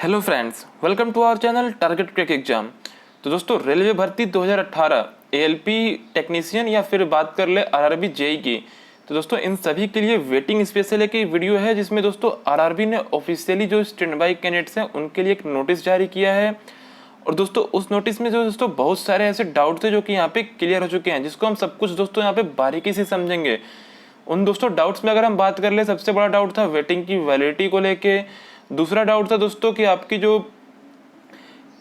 Hello friends, welcome to our channel target crack exam. तो दोस्तों, railway भर्ती 2018 ALP technician या फिर बात कर ले आरआरबी जेई की, तो दोस्तों इन सभी के लिए वेटिंग स्पेशल एक वीडियो है जिसमें दोस्तों आरआरबी ने ऑफिशियली जो स्टैंड बाई कैंडिडेट्स हैं उनके लिए एक नोटिस जारी किया है। और दोस्तों उस नोटिस में जो दोस्तों बहुत सारे ऐसे डाउट थे जो कि यहाँ पे क्लियर हो चुके हैं, जिसको हम सब कुछ दोस्तों यहाँ पे बारीकी से समझेंगे। उन दोस्तों डाउट्स में अगर हम बात कर ले, सबसे बड़ा डाउट था वेटिंग की वैलिडिटी को लेके। दूसरा डाउट था दोस्तों कि आपकी जो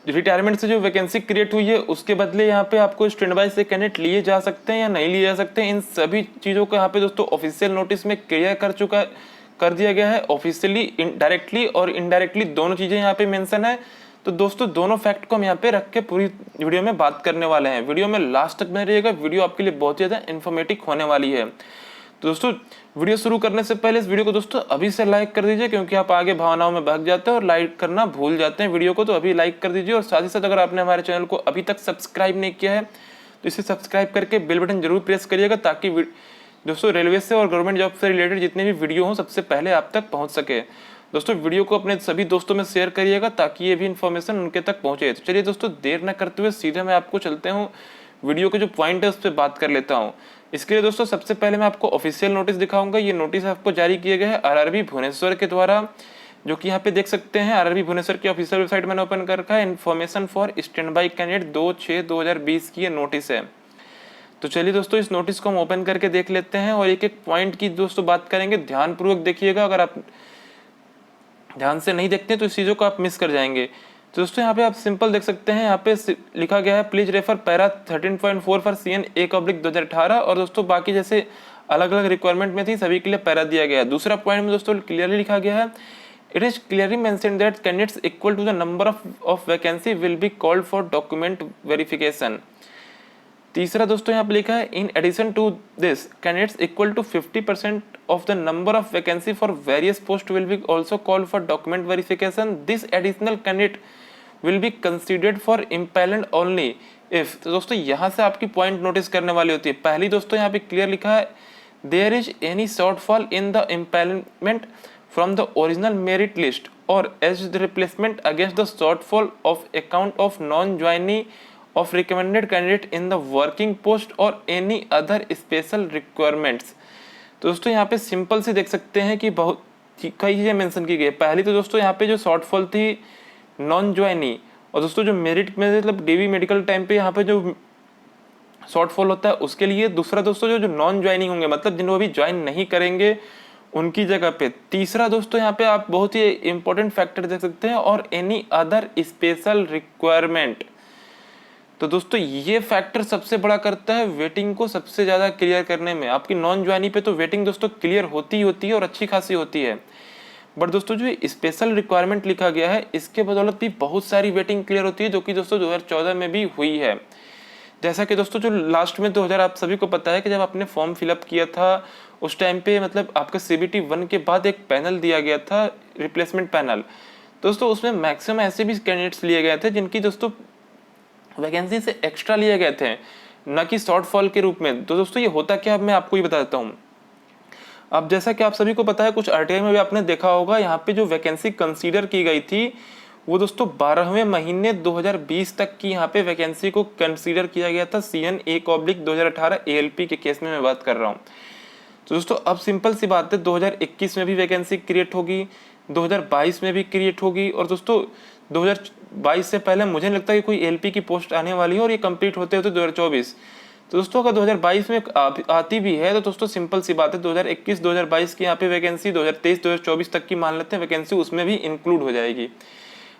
रिटायरमेंट से जो वैकेंसी क्रिएट हुई है उसके बदले यहाँ पे आपको स्टैंड बाय से कैंडिडेट लिए जा सकते हैं या नहीं लिए जा सकते हैं। इन सभी चीज़ों को यहाँ पे दोस्तों ऑफिशियल नोटिस में क्लियर कर दिया गया है। ऑफिशियली, डायरेक्टली और इनडायरेक्टली दोनों चीज़ें यहाँ पे मेंशन है। तो दोस्तों दोनों फैक्ट को हम यहाँ पे रख के पूरी वीडियो में बात करने वाले हैं। वीडियो में लास्ट तक बने रहिएगा, वीडियो आपके लिए बहुत ज़्यादा इन्फॉर्मेटिव होने वाली है। तो दोस्तों वीडियो शुरू करने से पहले इस वीडियो को दोस्तों अभी से लाइक कर दीजिए, क्योंकि आप आगे भावनाओं में बहक जाते हैं और लाइक करना भूल जाते हैं वीडियो को। तो अभी लाइक कर दीजिए और साथ ही साथ अगर आपने हमारे चैनल को अभी तक सब्सक्राइब नहीं किया है तो इसे सब्सक्राइब करके बेल बटन जरूर प्रेस करिएगा, ताकि दोस्तों रेलवे से और गवर्नमेंट जॉब से रिलेटेड जितने भी वीडियो हों सबसे पहले आप तक पहुँच सके। दोस्तों वीडियो को अपने सभी दोस्तों में शेयर करिएगा ताकि ये भी इन्फॉर्मेशन उनके तक पहुँचे। तो चलिए दोस्तों देर न करते हुए सीधे मैं आपको चलते हूँ वीडियो के जो पॉइंट है उस पर बात कर लेता हूँ। इसके लिए दोस्तों सबसे पहले मैं आपको ऑफिशियल नोटिस दिखाऊंगा। ये नोटिस आपको जारी किया गया है आरआरबी भुवनेश्वर के द्वारा, जो कि यहाँ पे देख सकते हैं। आरआरबी भुवनेश्वर की ऑफिशियल वेबसाइट मैंने ओपन कर रखा है। Information for stand by candidate 2/6/2020 की ये नोटिस है। तो चलिए दोस्तों इस नोटिस को हम ओपन करके देख लेते हैं और एक एक पॉइंट की दोस्तों बात करेंगे। ध्यानपूर्वक देखिएगा, अगर आप ध्यान से नहीं देखते तो इस चीज़ों को आप मिस कर जाएंगे। तो दोस्तों यहाँ पे आप सिंपल देख सकते हैं, यहाँ पे लिखा गया है please refer para 13.4 for CN 1/2018। और दोस्तों बाकी जैसे अलग अलग रिक्वायरमेंट में थी सभी के लिए पैरा दिया गया है। दूसरा पॉइंट में दोस्तों क्लियरली लिखा गया है, it is clearly mention that candidates equal to the number of vacancy will be called for document verification. तीसरा दोस्तों यहाँ पे लिखा है, in addition to this candidates equal to 50% of the number of vacancy for various posts will be also called for document verification. This additional candidate will be considered for impaneled only if। तो दोस्तों यहाँ से आपकी point notice करने वाली होती है। पहली दोस्तों यहाँ पे क्लियर लिखा है, there is any shortfall in the empanelment from the original merit list or as the replacement against the shortfall of account of non-joinee of recommended candidate in the working post or any other special requirements। तो दोस्तों यहाँ पे simple से देख सकते हैं कि बहुत कई चीज़ें मेंशन की गई। पहली तो दोस्तों यहाँ पे जो शॉर्टफॉल थी नॉन ज्वाइनी, और दोस्तों जो मेरिट में मतलब डीवी मेडिकल टाइम पे यहाँ पे जो शॉर्टफॉल होता है उसके लिए। दूसरा दोस्तों जो नॉन ज्वाइनिंग होंगे, मतलब जिनको अभी ज्वाइन नहीं करेंगे उनकी जगह पे। तीसरा दोस्तों यहाँ पे आप बहुत ही इंपॉर्टेंट फैक्टर देख सकते हैं, और एनी अदर स्पेशल रिक्वायरमेंट। तो दोस्तों ये फैक्टर सबसे बड़ा करता है वेटिंग को सबसे ज़्यादा क्लियर करने में। आपकी नॉन ज्वाइनी पे तो वेटिंग दोस्तों क्लियर होती ही होती है और अच्छी खासी होती है, बट दोस्तों जो स्पेशल रिक्वायरमेंट लिखा गया है इसके बदौलत भी बहुत सारी वेटिंग क्लियर होती है, जो कि दोस्तों 2014 में भी हुई है। जैसा कि दोस्तों जो लास्ट में 2000 आप सभी को पता है कि जब आपने फॉर्म फिलअप किया था उस टाइम पे मतलब आपका CBT 1 के बाद एक पैनल दिया गया था, रिप्लेसमेंट पैनल। दोस्तों उसमें मैक्सिमम ऐसे भी कैंडिडेट्स लिए गए थे जिनकी दोस्तों वैकेंसी से एक्स्ट्रा लिए गए थे, न कि शॉर्टफॉल के रूप में। तो दोस्तों ये होता क्या अब मैं आपको ही बता देता हूँ। अब जैसा कि आप सभी को पता है, कुछ RTI में भी आपने देखा होगा, यहाँ पे जो वैकेंसी कंसीडर की गई थी वो दोस्तों 12वें महीने 2020 तक की यहाँ पे वैकेंसी को कंसीडर किया गया था। CN 1/2018 ALP के केस में मैं बात कर रहा हूँ। तो दोस्तों अब सिंपल सी बात है, 2021 में भी वैकेंसी क्रिएट होगी, 2022 में भी क्रिएट होगी, और दोस्तों 2022 से पहले मुझे नहीं लगता कि कोई LP की पोस्ट आने वाली है, और ये कंप्लीट होते होते 2024। तो दोस्तों अगर 2022 में आती भी है तो दोस्तों सिंपल सी बात है 2021-2022 की यहाँ पे वैकेंसी 2023-2024 तक की मान लेते हैं वैकेंसी, उसमें भी इंक्लूड हो जाएगी।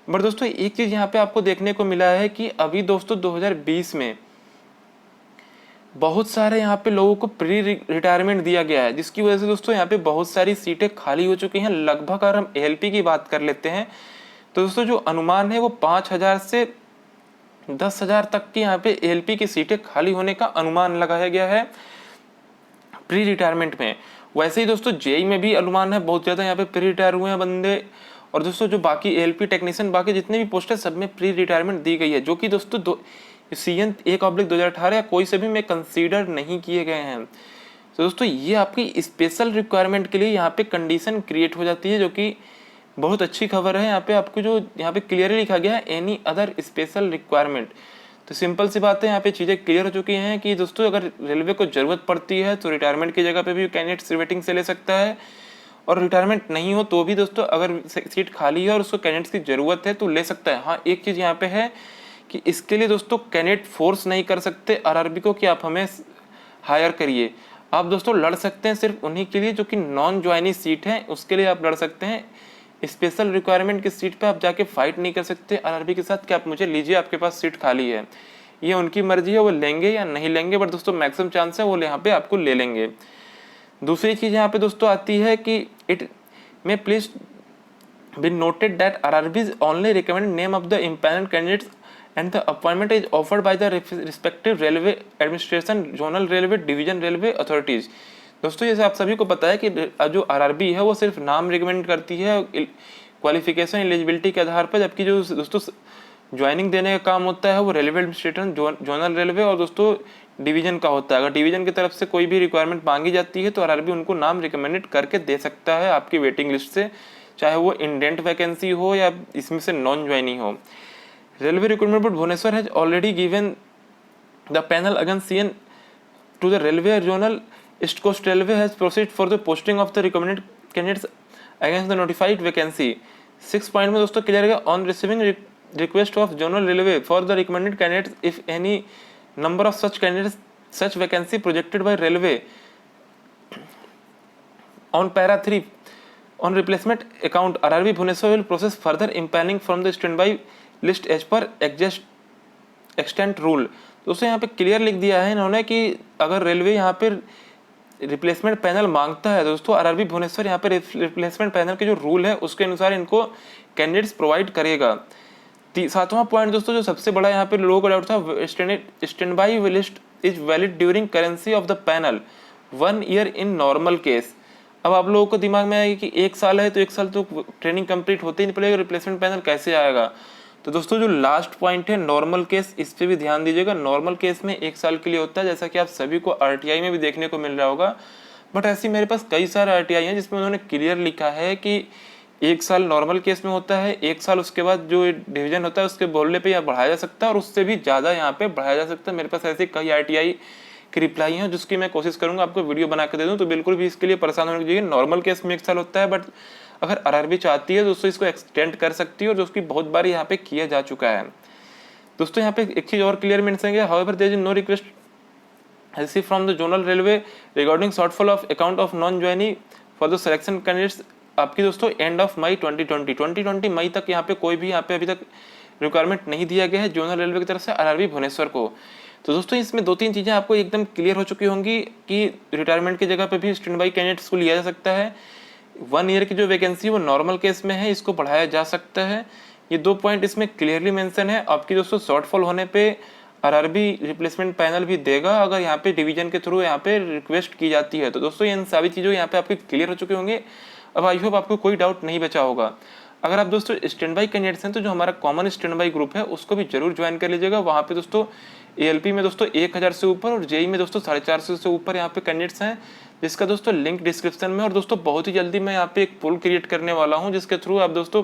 बट दोस्तों एक चीज़ यहाँ पे आपको देखने को मिला है कि अभी दोस्तों 2020 में बहुत सारे यहाँ पे लोगों को प्री रिटायरमेंट दिया गया है, जिसकी वजह से दोस्तों यहाँ पे बहुत सारी सीटें खाली हो चुकी हैं। लगभग अगर हम ALP की बात कर लेते हैं तो दोस्तों जो अनुमान है वो 5000 से 10,000 तक की यहाँ पे ALP की सीटें खाली होने का अनुमान लगाया गया है प्री रिटायरमेंट में। वैसे ही दोस्तों जेई में भी अनुमान है, बहुत ज़्यादा यहाँ पे प्री रिटायर हुए हैं बंदे। और दोस्तों जो बाकी ALP टेक्नीशियन बाकी जितने भी पोस्ट है सब में प्री रिटायरमेंट दी गई है, जो कि दोस्तों CN 1/2018 या कोई से भी में कंसीडर नहीं किए गए हैं। तो दोस्तों ये आपकी स्पेशल रिक्वायरमेंट के लिए यहाँ पे कंडीशन क्रिएट हो जाती है, जो कि बहुत अच्छी खबर है। यहाँ पे आपको जो यहाँ पे क्लियरली लिखा गया है एनी अदर स्पेशल रिक्वायरमेंट, तो सिंपल सी बात है, यहाँ पे चीज़ें क्लियर हो चुकी हैं कि दोस्तों अगर रेलवे को ज़रूरत पड़ती है तो रिटायरमेंट की जगह पे भी कैंडिडेट वेटिंग से ले सकता है, और रिटायरमेंट नहीं हो तो भी दोस्तों अगर सीट खाली है और उसको कैंडिडेट्स की ज़रूरत है तो ले सकता है। हाँ, एक चीज़ यहाँ पे है कि इसके लिए दोस्तों कैंडिडेट फोर्स नहीं कर सकते आरआरबी को कि आप हमें हायर करिए। आप दोस्तों लड़ सकते हैं सिर्फ उन्हीं के लिए जो कि नॉन ज्वाइनी सीट है, उसके लिए आप लड़ सकते हैं। स्पेशल रिक्वायरमेंट की सीट पे आप जाके फाइट नहीं कर सकते आरआरबी के साथ कि आप मुझे लीजिए, आपके पास सीट खाली है। ये उनकी मर्जी है, वो लेंगे या नहीं लेंगे, बट दोस्तों मैक्सिमम चांस है वो यहाँ पे आपको ले लेंगे। दूसरी चीज़ यहाँ पे दोस्तों आती है कि it may please be noted that RRB only recommend name of the empanelled candidates and the appointment is offered by the respective railway administration, zonal railway, division railway authorities। दोस्तों जैसे आप सभी को पता है कि जो आरआरबी है वो सिर्फ नाम रिकमेंड करती है क्वालिफिकेशन एलिजिबिलिटी के आधार पर, जबकि जो दोस्तों ज्वाइनिंग देने का काम होता है वो रेलवे एडमिनिस्ट्रेशन, जोनल रेलवे और दोस्तों डिवीजन का होता है। अगर डिवीजन की तरफ से कोई भी रिक्वायरमेंट मांगी जाती है तो आरआरबी उनको नाम रिकमेंडेड करके दे सकता है आपकी वेटिंग लिस्ट से, चाहे वो इंडेंट वैकेंसी हो या इसमें से नॉन ज्वाइनिंग हो। Railway Recruitment Board Bhubaneswar has already given the panel against CN to the Railway Zonal East Coast Railway has proceeded for the posting of the recommended candidates against the notified vacancy। 6 point में दोस्तों clear है on receiving request of zonal railway for the recommended candidates if any number of such candidates such vacancy projected by railway on para 3 on replacement account RRB Bhubaneswar will process further empanelling from the standby list as per extant rule. दोस्तों यहाँ पे clear लिख दिया है इन्होंने कि अगर railway यहाँ पे रिप्लेसमेंट पैनल मांगता है दोस्तों आरआरबी भुवनेश्वर यहाँ पे रिप्लेसमेंट पैनल के जो रूल है उसके अनुसार इनको कैंडिडेट्स प्रोवाइड करेगा। 7वां पॉइंट दोस्तों जो सबसे बड़ा यहाँ पे लोगों का डाउट था, stand by list is valid during currency of the panel 1 year in normal case. अब आप लोगों को दिमाग में आएगा कि 1 साल है तो 1 साल तो ट्रेनिंग कंप्लीट होते ही नहीं पड़ेगा, रिप्लेसमेंट पैनल कैसे आएगा। तो दोस्तों जो लास्ट पॉइंट है नॉर्मल केस, इस पे भी ध्यान दीजिएगा। नॉर्मल केस में 1 साल के लिए होता है, जैसा कि आप सभी को आरटीआई में भी देखने को मिल रहा होगा। बट ऐसी मेरे पास कई सारे आरटीआई हैं जिसमें उन्होंने क्लियर लिखा है कि 1 साल नॉर्मल केस में होता है, 1 साल उसके बाद जो डिवीजन होता है उसके बोलने पे यहाँ बढ़ाया जा सकता है और उससे भी ज़्यादा यहाँ पे बढ़ाया जा सकता है। मेरे पास ऐसे कई आरटीआई की रिप्लाई है जिसकी मैं कोशिश करूँगा आपको वीडियो बना के दे दूँ, तो बिल्कुल भी इसके लिए परेशान होने की जगह। नॉर्मल केस में 1 साल होता है, बट अगर आरआरबी चाहती है दोस्तों इसको एक्सटेंड कर सकती है और जो उसकी बहुत बार यहाँ पे किया जा चुका है। दोस्तों यहाँ पे एक चीज़ और क्लियर मेंशन है, however there is no request receive from the zonal railway regarding shortfall of account of non joining for the selection candidates. आपकी दोस्तों एंड ऑफ मई 2020 मई तक यहाँ पे कोई भी यहाँ पे अभी तक रिक्वायरमेंट नहीं दिया गया है जोनल रेलवे की तरफ से आरआरबी भुवनेश्वर को। तो दोस्तों इसमें 2-3 चीज़ें आपको एकदम क्लियर हो चुकी होंगी कि रिटायरमेंट की जगह पे भी स्टैंड बाई कैंडिडेट्स को लिया जा सकता है। 1 ईयर की जो वैकेंसी वो नॉर्मल केस में है, इसको बढ़ाया जा सकता है। ये 2 पॉइंट इसमें क्लियरली मेंशन है। आपकी दोस्तों शॉर्टफॉल होने पे आरआरबी रिप्लेसमेंट पैनल भी देगा अगर यहाँ पे डिवीजन के थ्रू यहाँ पे रिक्वेस्ट की जाती है। तो दोस्तों इन सभी चीज़ों यहाँ पे आपके क्लियर हो चुके होंगे। अब आई होप आपको कोई डाउट नहीं बचा होगा। अगर आप दोस्तों स्टैंड बाई कैंडिडेट्स हैं तो जो हमारा कॉमन स्टैंड बाई ग्रुप है उसको भी जरूर ज्वाइन कर लीजिएगा। वहाँ पे दोस्तों एएलपी में दोस्तों 1000 से ऊपर और जेई में दोस्तों 450 से ऊपर यहाँ पे कैंडिडेट्स हैं, जिसका दोस्तों लिंक डिस्क्रिप्शन में। और दोस्तों बहुत ही जल्दी मैं यहाँ पे एक पोल क्रिएट करने वाला हूँ जिसके थ्रू आप दोस्तों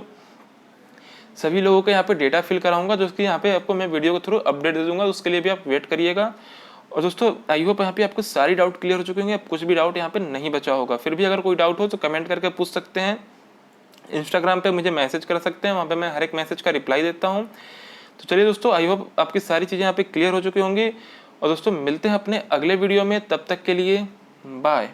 सभी लोगों को यहाँ पे डेटा फिल कराऊंगा, जो कि यहाँ पे आपको मैं वीडियो के थ्रू अपडेट दे दूंगा। उसके लिए भी आप वेट करिएगा। और दोस्तों आई होप यहाँ पे आपको सारी डाउट क्लियर हो चुके होंगे, कुछ भी डाउट यहाँ पे नहीं बचा होगा। फिर भी अगर कोई डाउट हो तो कमेंट करके पूछ सकते हैं, इंस्टाग्राम पे मुझे मैसेज कर सकते हैं, वहाँ पे मैं हर एक मैसेज का रिप्लाई देता हूँ। तो चलिए दोस्तों आई होप आपकी सारी चीज़ें यहाँ पे क्लियर हो चुकी होंगी। और दोस्तों मिलते हैं अपने अगले वीडियो में, तब तक के लिए बाय।